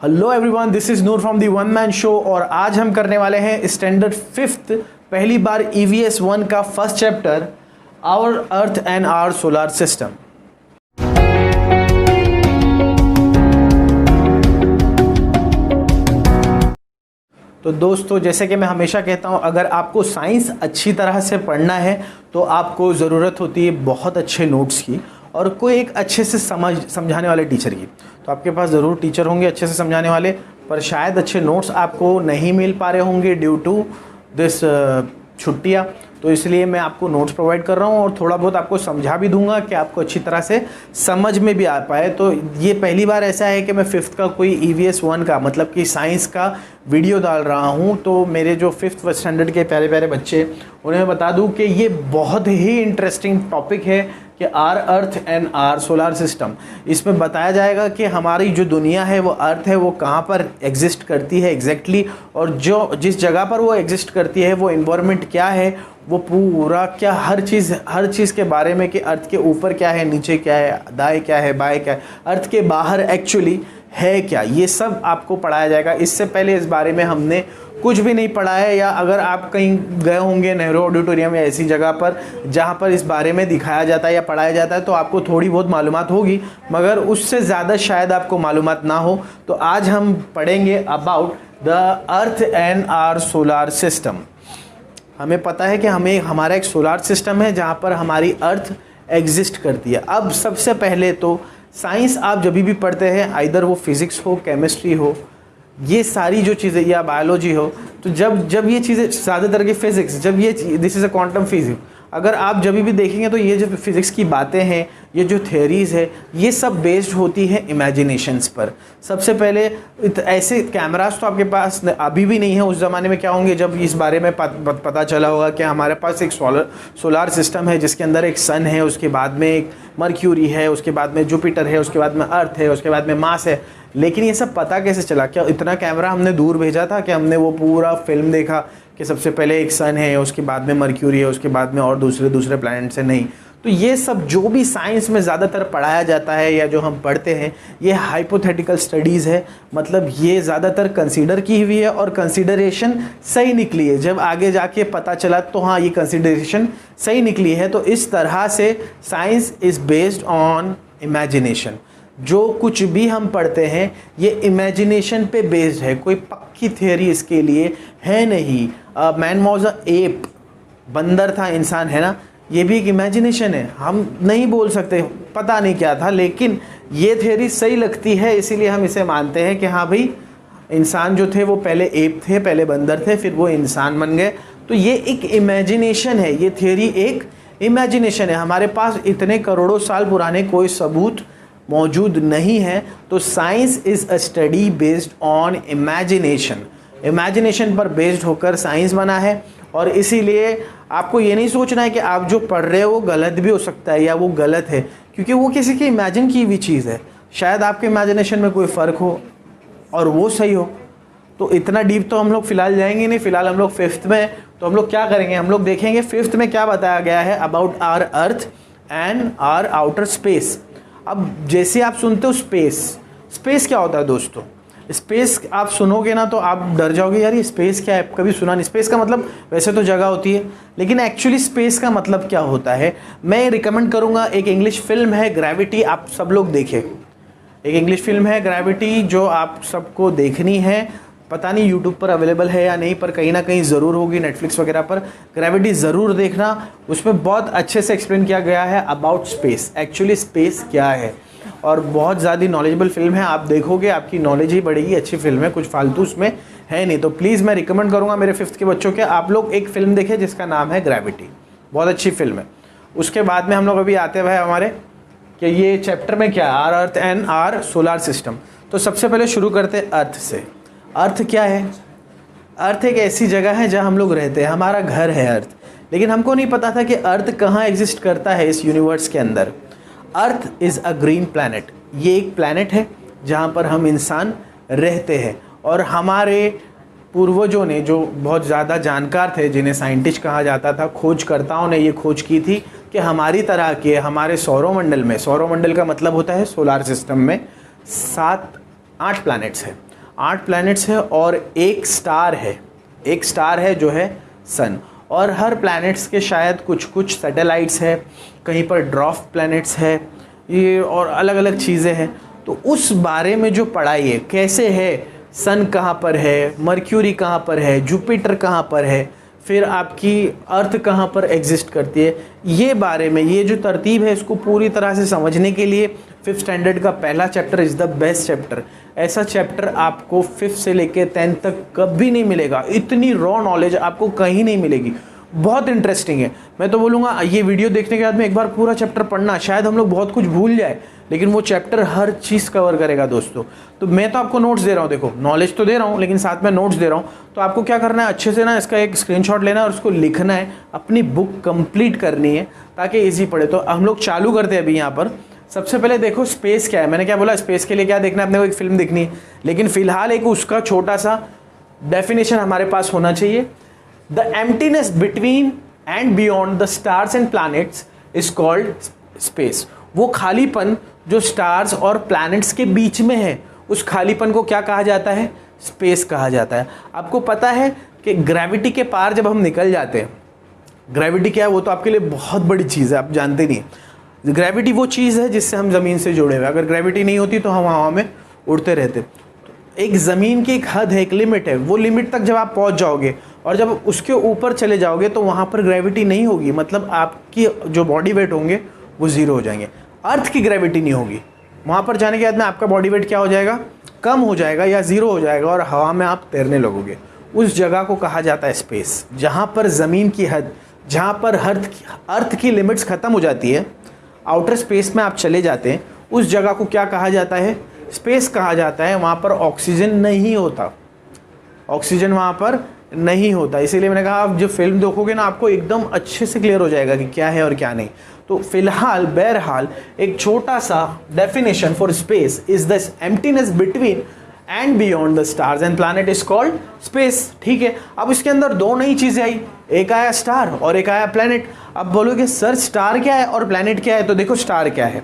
Hello everyone, this is Noor from the one man show और आज हम करने वाले हैं स्टैंडर्ड 5th पहली बार EVS 1 का first chapter our earth and our solar system. तो दोस्तों, जैसे कि मैं हमेशा कहता हूं, अगर आपको साइंस अच्छी तरह से पढ़ना है तो आपको ज़रूरत होती है बहुत अच्छे नोट्स की और कोई एक अच्छे से समझाने वाले टीचर की। तो आपके पास ज़रूर टीचर होंगे अच्छे से समझाने वाले, पर शायद अच्छे नोट्स आपको नहीं मिल पा रहे होंगे ड्यू टू दिस छुट्टियाँ। तो इसलिए मैं आपको नोट्स प्रोवाइड कर रहा हूँ और थोड़ा बहुत आपको समझा भी दूंगा कि आपको अच्छी तरह से समझ में भी आ पाए। तो ये पहली बार ऐसा है कि मैं 5th का कोई EVS 1 का मतलब कि साइंस का वीडियो डाल रहा हूँ। तो मेरे जो 5th स्टैंडर्ड के प्यारे प्यारे बच्चे, उन्हें मैं बता दूँ कि ये बहुत ही इंटरेस्टिंग टॉपिक है कि our earth and our solar system. इसमें बताया जाएगा कि हमारी जो दुनिया है वो अर्थ है, वो कहाँ पर एग्जिस्ट करती है एग्जैक्टली, और जो जिस जगह पर वो एग्जिस्ट करती है वो इन्वायरमेंट क्या है, वो पूरा क्या हर चीज़ के बारे में कि अर्थ के ऊपर क्या है, नीचे क्या है, दाएं क्या है, बाएं क्या है, अर्थ के बाहर एक्चुअली है क्या, ये सब आपको पढ़ाया जाएगा। इससे पहले इस बारे में हमने कुछ भी नहीं पढ़ा है, या अगर आप कहीं गए होंगे नेहरू ऑडिटोरियम या ऐसी जगह पर जहाँ पर इस बारे में दिखाया जाता है या पढ़ाया जाता है, तो आपको थोड़ी बहुत मालूमात होगी, मगर उससे ज़्यादा शायद आपको मालूमात ना हो। तो आज हम पढ़ेंगे about the earth and our solar system. हमें पता है कि हमारा एक सोलर सिस्टम है जहाँ पर हमारी अर्थ एग्जिस्ट करती है। अब सबसे पहले तो साइंस आप जब भी पढ़ते हैं, आइदर वो फिज़िक्स हो, केमिस्ट्री हो, ये सारी जो चीज़ें, या बायोलॉजी हो, तो जब ये चीज़ें ज़्यादातर की फिज़िक्स, जब ये this is a quantum physics, अगर आप जब भी देखेंगे तो ये जो फिज़िक्स की बातें हैं, ये जो थ्योरीज़ है, ये सब बेस्ड होती है इमेजिनेशंस पर। सबसे पहले ऐसे कैमरास तो आपके पास अभी भी नहीं है, उस ज़माने में क्या होंगे जब इस बारे में पता चला होगा कि हमारे पास एक सोलर सिस्टम है जिसके अंदर एक सन है, उसके बाद में एक मर्क्यूरी है, उसके बाद में जुपिटर है, उसके बाद में अर्थ है, उसके बाद में मार्स है। लेकिन ये सब पता कैसे चला? क्या इतना कैमरा हमने दूर भेजा था कि हमने वो पूरा फिल्म देखा कि सबसे पहले एक सन है, उसके बाद में मर्क्यूरी है, उसके बाद में और दूसरे प्लैनेट्स हैं? नहीं। तो ये सब जो भी साइंस में ज़्यादातर पढ़ाया जाता है या जो हम पढ़ते हैं, ये हाइपोथेटिकल स्टडीज़ है, मतलब ये ज़्यादातर कंसीडर की हुई है और कंसीडरेशन सही निकली है। जब आगे जाके पता चला तो हाँ, ये कंसीडरेशन सही निकली है। तो इस तरह से science is based on imagination. जो कुछ भी हम पढ़ते हैं ये इमेजिनेशन पे बेस्ड है, कोई पक्की थियरी इसके लिए है नहीं। मैन वॉज अ एप, बंदर था, इंसान है ना, ये भी एक इमेजिनेशन है। हम नहीं बोल सकते पता नहीं क्या था, लेकिन ये थियरी सही लगती है, इसीलिए हम इसे मानते हैं कि हाँ भाई, इंसान जो थे वो पहले एप थे, पहले बंदर थे, फिर वो इंसान बन गए। तो ये एक इमेजिनेशन है, ये थियरी एक इमेजिनेशन है। हमारे पास इतने करोड़ों साल पुराने कोई सबूत मौजूद नहीं है। तो science is a study based on imagination. Imagination पर बेस्ड होकर साइंस बना है, और इसीलिए आपको ये नहीं सोचना है कि आप जो पढ़ रहे हो वो गलत भी हो सकता है या वो गलत है, क्योंकि वो किसी की इमेजिन की हुई चीज़ है। शायद आपके इमेजिनेशन में कोई फ़र्क हो और वो सही हो। तो इतना डीप तो हम लोग फ़िलहाल जाएंगे नहीं। फ़िलहाल हम लोग 5th में, तो हम लोग क्या करेंगे, हम लोग देखेंगे 5th में क्या बताया गया है about our earth and our outer space. अब जैसे आप सुनते हो स्पेस क्या होता है दोस्तों? स्पेस आप सुनोगे ना तो आप डर जाओगे, यार ये स्पेस क्या है, कभी सुना नहीं। स्पेस का मतलब वैसे तो जगह होती है, लेकिन एक्चुअली स्पेस का मतलब क्या होता है, मैं रिकमेंड करूँगा। एक इंग्लिश फिल्म है ग्रेविटी, आप सब लोग देखें। एक इंग्लिश फिल्म है ग्रेविटी जो आप सबको देखनी है। पता नहीं यूट्यूब पर अवेलेबल है या नहीं, पर कहीं ना कहीं ज़रूर होगी, नेटफ्लिक्स वगैरह पर। ग्रेविटी ज़रूर देखना, उसमें बहुत अच्छे से एक्सप्लेन किया गया है अबाउट स्पेस, एक्चुअली स्पेस क्या है, और बहुत ज़्यादा नॉलेजेबल फिल्म है। आप देखोगे आपकी नॉलेज ही बढ़ेगी। अच्छी फिल्म है, कुछ फालतू उसमें है नहीं। तो प्लीज़ मैं रिकमेंड करूँगा मेरे 5th के बच्चों के, आप लोग एक फ़िल्म देखें जिसका नाम है ग्रेविटी, बहुत अच्छी फिल्म है। उसके बाद में हम लोग अभी आते हुए हमारे कि ये चैप्टर में क्या है, our earth and our solar system. तो सबसे पहले शुरू करते हैं अर्थ से। अर्थ क्या है? अर्थ एक ऐसी जगह है जहाँ हम लोग रहते हैं, हमारा घर है अर्थ। लेकिन हमको नहीं पता था कि अर्थ कहाँ एग्जिस्ट करता है इस यूनिवर्स के अंदर। Earth is a green planet, ये एक प्लैनेट है जहाँ पर हम इंसान रहते हैं। और हमारे पूर्वजों ने, जो बहुत ज़्यादा जानकार थे, जिन्हें साइंटिस्ट कहा जाता था, खोजकर्ताओं ने ये खोज की थी कि हमारी तरह के हमारे सौरमंडल में, सौरमंडल का मतलब होता है सोलर सिस्टम में 7-8 प्लैनेट्स हैं। 8 प्लैनेट्स है और एक स्टार है जो है सन। और हर प्लैनेट्स के शायद कुछ कुछ सैटेलाइट्स है, कहीं पर ड्वार्फ प्लैनेट्स है, ये और अलग अलग चीज़ें हैं। तो उस बारे में जो पढ़ाई है, कैसे है, सन कहाँ पर है, मर्क्यूरी कहाँ पर है, जुपिटर कहाँ पर है, फिर आपकी अर्थ कहाँ पर एग्जिस्ट करती है, ये बारे में ये जो तरतीब है इसको पूरी तरह से समझने के लिए 5th स्टैंडर्ड का पहला chapter is the best chapter. ऐसा चैप्टर आपको 5th से लेके 10th तक कभी नहीं मिलेगा। इतनी रॉ नॉलेज आपको कहीं नहीं मिलेगी, बहुत इंटरेस्टिंग है। मैं तो बोलूँगा ये वीडियो देखने के बाद में एक बार पूरा चैप्टर पढ़ना, शायद हम लोग बहुत कुछ भूल जाए लेकिन वो चैप्टर हर चीज़ कवर करेगा दोस्तों। तो मैं तो आपको नोट्स दे रहा हूँ, देखो नॉलेज तो दे रहा हूँ लेकिन साथ में नोट्स दे रहा हूँ। तो आपको क्या करना है, अच्छे से ना इसका एक स्क्रीनशॉट लेना है और उसको लिखना है, अपनी बुक कंप्लीट करनी है ताकि ईजी पड़े। तो हम लोग चालू करते हैं अभी यहाँ पर। सबसे पहले देखो स्पेस क्या है। मैंने क्या बोला, स्पेस के लिए क्या देखना है अपने को, एक फिल्म देखनी है। लेकिन फिलहाल एक उसका छोटा सा डेफिनेशन हमारे पास होना चाहिए। The emptiness between and beyond the stars and planets is called space. वो खालीपन जो स्टार्स और प्लैनेट्स के बीच में है, उस खालीपन को क्या कहा जाता है, स्पेस कहा जाता है। आपको पता है कि ग्रेविटी के पार जब हम निकल जाते हैं, ग्रेविटी क्या है वो तो आपके लिए बहुत बड़ी चीज़ है, आप जानते नहीं। ग्रेविटी वो चीज़ है जिससे हम ज़मीन से जुड़े हुए, अगर ग्रेविटी नहीं होती तो हम हवा में उड़ते रहते। एक ज़मीन की एक हद है, एक लिमिट है, वो लिमिट तक जब आप पहुंच जाओगे और जब उसके ऊपर चले जाओगे तो वहाँ पर ग्रेविटी नहीं होगी, मतलब आपकी जो बॉडी वेट होंगे वो ज़ीरो हो जाएंगे। अर्थ की ग्रेविटी नहीं होगी, वहाँ पर जाने के बाद में आपका बॉडी वेट क्या हो जाएगा, कम हो जाएगा या ज़ीरो हो जाएगा और हवा में आप तैरने लगोगे। उस जगह को कहा जाता है स्पेस। जहाँ पर ज़मीन की हद, जहाँ पर अर्थ की लिमिट्स ख़त्म हो जाती है, आउटर स्पेस में आप चले जाते हैं, उस जगह को क्या कहा जाता है, स्पेस कहा जाता है। वहाँ पर ऑक्सीजन नहीं होता, ऑक्सीजन वहाँ पर नहीं होता। इसीलिए मैंने कहा आप जब फिल्म देखोगे ना आपको एकदम अच्छे से क्लियर हो जाएगा कि क्या है और क्या नहीं। तो फिलहाल बहरहाल एक छोटा सा definition for space is the emptiness between and beyond the stars and planet is called space. ठीक है, अब इसके अंदर दो नई चीज़ें आई, एक आया स्टार और एक आया प्लैनेट। अब बोलोगे सर स्टार क्या है और प्लैनेट क्या है, तो देखो स्टार क्या है।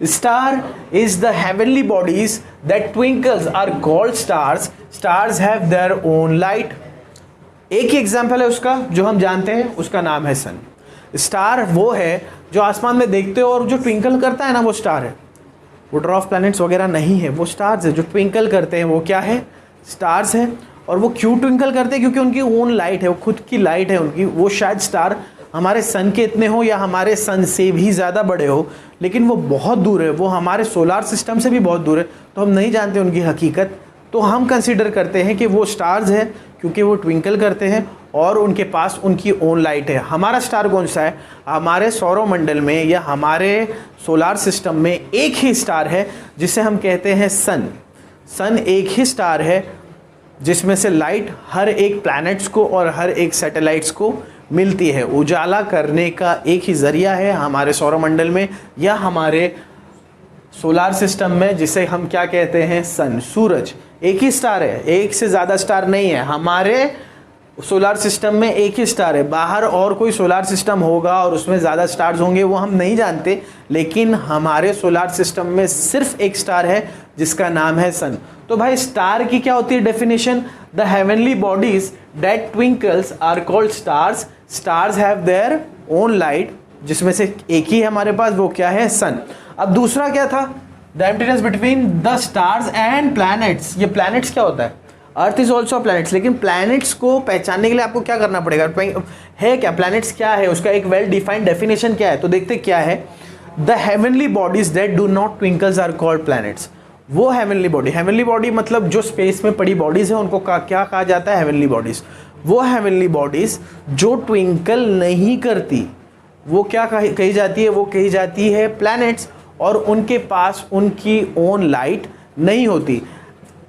Star is the heavenly bodies that twinkles are called stars. Stars have their own light. एक ही एग्जाम्पल है उसका जो हम जानते हैं, उसका नाम है सन। स्टार वो है जो आसमान में देखते हो और जो ट्विंकल करता है ना, वो स्टार है। वो ड्वार्फ प्लैनेट्स वगैरह नहीं है, वो स्टार्स है जो ट्विंकल करते हैं। वो क्या है, स्टार्स है। और वो क्यों ट्विंकल करते हैं, क्योंकि उनकी ओन लाइट है, वो खुद की लाइट है उनकी। वो शायद स्टार हमारे सन के इतने हो या हमारे सन से भी ज़्यादा बड़े हो, लेकिन वो बहुत दूर है, वो हमारे सोलार सिस्टम से भी बहुत दूर है, तो हम नहीं जानते उनकी हकीकत। तो हम कंसिडर करते हैं कि वो स्टार्स है क्योंकि वो ट्विंकल करते हैं और उनके पास उनकी ओन लाइट है। हमारा स्टार कौन सा है, हमारे सौरमंडल में या हमारे सोलार सिस्टम में एक ही स्टार है जिसे हम कहते हैं सन। सन एक ही स्टार है जिसमें से लाइट हर एक प्लैनेट्स को और हर एक सैटेलाइट्स को मिलती है। उजाला करने का एक ही ज़रिया है हमारे सौरमंडल में या हमारे सोलार सिस्टम में, जिसे हम क्या कहते हैं, सन, सूरज। एक ही स्टार है, एक से ज़्यादा स्टार नहीं है। हमारे सोलार सिस्टम में एक ही स्टार है। बाहर और कोई सोलार सिस्टम होगा और उसमें ज़्यादा स्टार्स होंगे, वो हम नहीं जानते, लेकिन हमारे सोलार सिस्टम में सिर्फ एक स्टार है जिसका नाम है सन। तो भाई स्टार की क्या होती है definition, the heavenly bodies that twinkles are called stars. Stars have their own light, जिसमें से एक ही है हमारे पास, वो क्या है, सन। अब दूसरा क्या था, the emptiness between the stars and planets. ये प्लैनेट्स क्या होता है, अर्थ इज ऑल्सो प्लैनेट्स। लेकिन प्लैनेट्स को पहचानने के लिए आपको क्या करना पड़ेगा, है क्या प्लैनेट्स क्या है, उसका एक वेल डिफाइंड डेफिनेशन क्या है। तो देखते क्या है, the heavenly bodies that do not twinkles are called planets. वो हेवनली बॉडी मतलब जो स्पेस में पड़ी बॉडीज है उनको क्या कहा जाता है, हेवनली बॉडीज। वो हेवनली बॉडीज जो ट्विंकल नहीं करती वो क्या कही जाती है, वो कही जाती है प्लैनेट्स। और उनके पास उनकी ओन लाइट नहीं होती।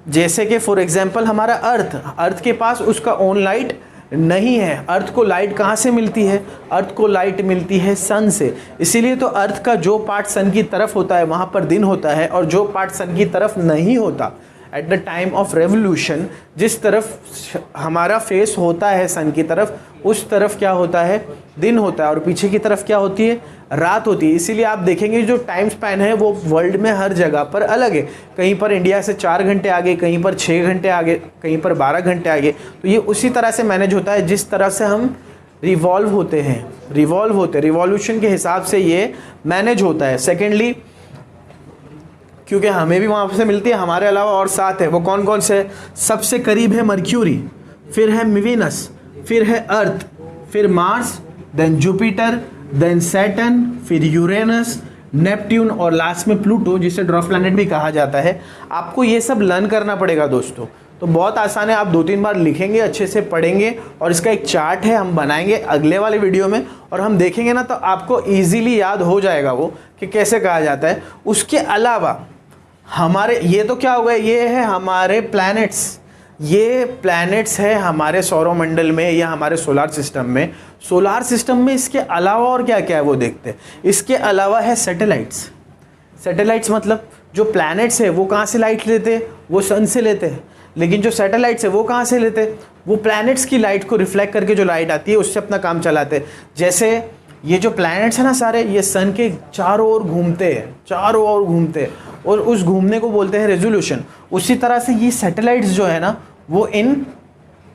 जैसे कि फॉर एग्जांपल हमारा अर्थ के पास उसका ओन लाइट नहीं है। अर्थ को लाइट कहाँ से मिलती है, अर्थ को लाइट मिलती है सन से। इसीलिए तो अर्थ का जो पार्ट सन की तरफ होता है वहाँ पर दिन होता है, और जो पार्ट सन की तरफ नहीं होता at the time of revolution, जिस तरफ हमारा फेस होता है सन की तरफ, उस तरफ क्या होता है, दिन होता है, और पीछे की तरफ क्या होती है, रात होती है। इसीलिए आप देखेंगे जो टाइम स्पैन है वो वर्ल्ड में हर जगह पर अलग है। कहीं पर इंडिया से 4 घंटे आगे, कहीं पर 6 घंटे आगे, कहीं पर 12 घंटे आगे। तो ये उसी तरह से मैनेज होता है जिस तरह से हम रिवॉल्व होते हैं, रिवॉल्यूशन के हिसाब से ये मैनेज होता है। सेकेंडली, क्योंकि हमें भी वहाँ से मिलती है, हमारे अलावा और 7 है। वो कौन कौन से? सबसे करीब है मर्क्यूरी, फिर है वीनस, फिर है अर्थ, फिर Mars, then Jupiter, then Saturn, फिर यूरेनस, नेपट्यून और लास्ट में प्लूटो, जिसे ड्वार्फ प्लैनेट भी कहा जाता है। आपको ये सब लर्न करना पड़ेगा दोस्तों। तो बहुत आसान है, आप 2-3 बार लिखेंगे, अच्छे से पढ़ेंगे, और इसका एक चार्ट है, हम बनाएंगे अगले वाले वीडियो में, और हम देखेंगे ना तो आपको ईजिली याद हो जाएगा वो कि कैसे कहा जाता है। उसके अलावा हमारे ये तो क्या हो गया, ये है हमारे प्लैनेट्स, ये प्लैनेट्स है हमारे सौरमंडल में या हमारे सोलार सिस्टम में। सोलार सिस्टम में इसके अलावा और क्या क्या है वो देखते हैं। इसके अलावा है सैटेलाइट्स। सैटेलाइट्स मतलब जो प्लैनेट्स है वो कहाँ से लाइट लेते हैं, वो सन से लेते हैं। लेकिन जो सैटेलाइट्स है वो कहाँ से लेते हैं, वो प्लैनेट्स की लाइट को रिफ्लेक्ट करके जो लाइट आती है उससे अपना काम चलाते हैं। जैसे ये जो प्लैनेट्स है ना सारे, ये सन के चारों ओर घूमते हैं, चारों ओर घूमते हैं, और उस घूमने को बोलते हैं रेजोल्यूशन। उसी तरह से ये सैटेलाइट्स जो है ना वो इन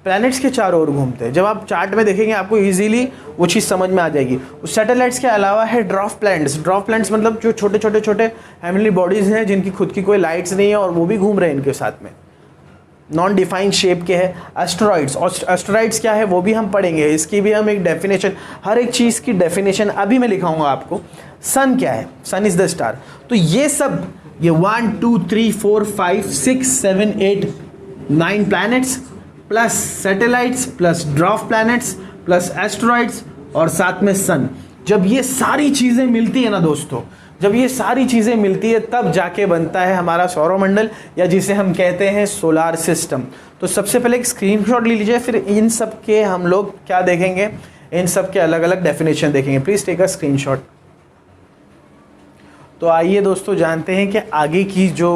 प्लैनेट्स के चारों ओर घूमते हैं। जब आप चार्ट में देखेंगे आपको इजीली वो चीज़ समझ में आ जाएगी। उस सैटेलाइट्स के अलावा है ड्वार्फ प्लैनेट्स। ड्वार्फ प्लैनेट्स मतलब जो छोटे छोटे छोटे हेवनली बॉडीज़ हैं जिनकी खुद की कोई लाइट्स नहीं है और वो भी घूम रहे हैं इनके साथ में, नॉन डिफाइंड शेप के है। एस्टेरॉइड्स, और एस्टेरॉइड्स क्या है वो भी हम पढ़ेंगे, इसकी भी हम एक डेफिनेशन, हर एक चीज़ की डेफिनेशन अभी मैं लिखाऊंगा आपको। सन क्या है, सन इज द स्टार। तो ये सब, ये 1 2 3 4 5 6 7 8 9 planets plus satellites plus dwarf planets plus asteroids और साथ में सन, जब ये सारी चीज़ें मिलती है ना दोस्तों, जब ये सारी चीज़ें मिलती है तब जाके बनता है हमारा सौरमंडल, या जिसे हम कहते हैं सोलार सिस्टम। तो सबसे पहले एक स्क्रीनशॉट ले लीजिए, फिर इन सब के हम लोग क्या देखेंगे, इन सब के अलग अलग डेफिनेशन देखेंगे। Please take a screenshot. तो आइए दोस्तों जानते हैं कि आगे की जो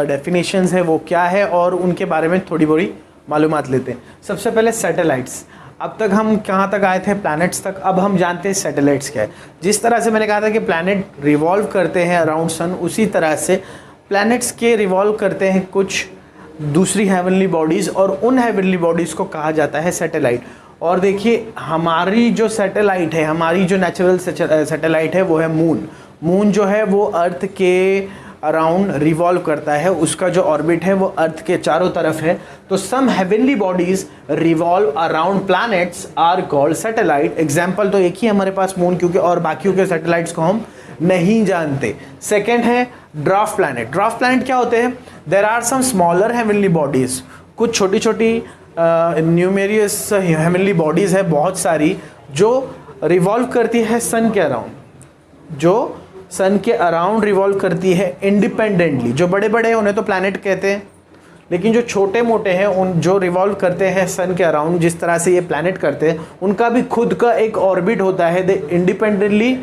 डेफिनेशंस है वो क्या है और उनके बारे में थोड़ी बड़ी मालूमात लेते हैं। सबसे पहले सैटेलाइट्स। अब तक हम कहाँ तक आए थे, प्लैनेट्स तक। अब हम जानते हैं सैटेलाइट्स क्या है। जिस तरह से मैंने कहा था कि प्लैनेट रिवॉल्व करते हैं अराउंड सन, उसी तरह से प्लैनेट्स के रिवॉल्व करते हैं कुछ दूसरी हेवनली बॉडीज़, और उन हेवनली बॉडीज़ को कहा जाता है सैटेलाइट। और देखिए हमारी जो सैटेलाइट है, हमारी जो नेचुरल सैटेलाइट है वो है मून। मून जो है वो अर्थ के अराउंड रिवॉल्व करता है, उसका जो ऑर्बिट है वो अर्थ के चारों तरफ है। तो some heavenly bodies revolve around planets are called satellite. Example तो एक ही हमारे पास मून, क्योंकि और बाकियों के सैटेलाइट्स को हम नहीं जानते। सेकेंड है ड्वार्फ प्लैनेट। ड्वार्फ प्लैनेट क्या होते हैं, there are some smaller heavenly bodies, कुछ छोटी छोटी न्यूमेरियस हेवनली बॉडीज है बहुत सारी, जो रिवॉल्व करती है सन के अराउंड, जो सन के अराउंड रिवॉल्व करती है इंडिपेंडेंटली। जो बड़े बड़े हैं उन्हें तो प्लैनेट कहते हैं, लेकिन जो छोटे मोटे हैं उन जो रिवॉल्व करते हैं सन के अराउंड, जिस तरह से ये प्लैनेट करते हैं, उनका भी खुद का एक ऑर्बिट होता है। दे इंडिपेंडेंटली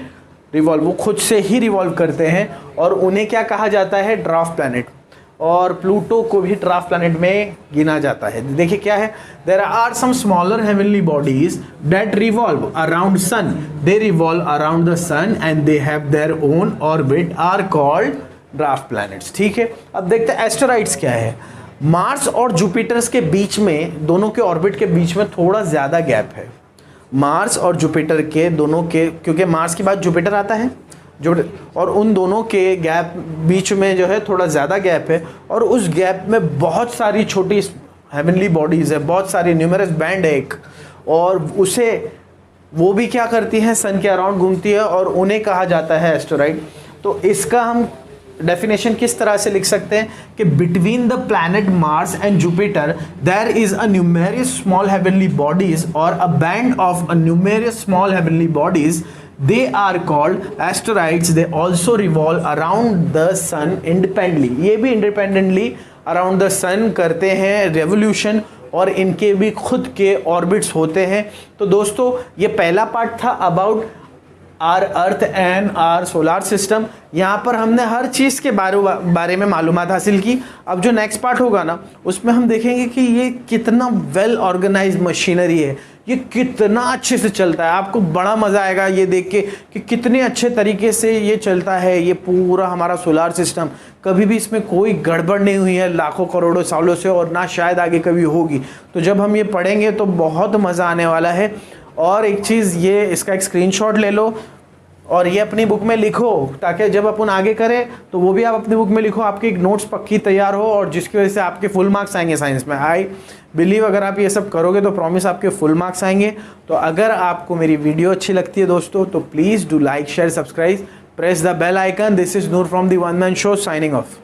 रिवॉल्व, वो खुद से ही रिवॉल्व करते हैं, और उन्हें क्या कहा जाता है, ड्वार्फ प्लैनेट। और प्लूटो को भी ड्वार्फ प्लैनेट में गिना जाता है। देखिए क्या है, there are some smaller heavenly bodies that revolve around sun, they revolve around the sun and they have their own orbit, are called dwarf planets. ठीक है, अब देखते हैं एस्टेरॉइड्स क्या है। मार्स और जुपिटर्स के बीच में, दोनों के ऑर्बिट के बीच में थोड़ा ज़्यादा गैप है। मार्स और जुपिटर के दोनों के, क्योंकि मार्स के बाद जुपिटर आता है, जो और उन दोनों के गैप बीच में जो है थोड़ा ज़्यादा गैप है, और उस गैप में बहुत सारी छोटी हेवनली बॉडीज़ है, बहुत सारी न्यूमरस बैंड है एक, और उसे वो भी क्या करती हैं, सन के अराउंड घूमती है, और उन्हें कहा जाता है एस्टेरॉइड। तो इसका हम डेफिनेशन किस तरह से लिख सकते हैं कि between the planet Mars and Jupiter there is a numerous small heavenly bodies और a band of a numerous small heavenly bodies, they are called asteroids. They also revolve around the sun independently. ये भी independently around the sun करते हैं revolution, और इनके भी खुद के ऑर्बिट्स होते हैं। तो दोस्तों ये पहला पार्ट था about our earth and our solar system. यहाँ पर हमने हर चीज़ के बारे में मालूमात हासिल की। अब जो नेक्स्ट पार्ट होगा ना, उसमें हम देखेंगे कि ये कितना वेल ऑर्गेनाइज्ड मशीनरी है, ये कितना अच्छे से चलता है। आपको बड़ा मज़ा आएगा ये देख के कि कितने अच्छे तरीके से ये चलता है। ये पूरा हमारा सोलार सिस्टम, कभी भी इसमें कोई गड़बड़ नहीं हुई है लाखों करोड़ों सालों से, और ना शायद आगे कभी होगी। तो जब हम ये पढ़ेंगे तो बहुत मज़ा आने वाला है। और एक चीज़, ये इसका एक स्क्रीनशॉट ले लो और ये अपनी बुक में लिखो, ताकि जब अपन आगे करें तो वो भी आप अपनी बुक में लिखो, आपकी एक नोट्स पक्की तैयार हो, और जिसकी वजह से आपके फुल मार्क्स आएंगे साइंस में। आई बिलीव अगर आप ये सब करोगे तो प्रॉमिस आपके फुल मार्क्स आएंगे। तो अगर आपको मेरी वीडियो अच्छी लगती है दोस्तों, तो please do like share subscribe, press the bell icon. This is Noor from the one man show, signing of.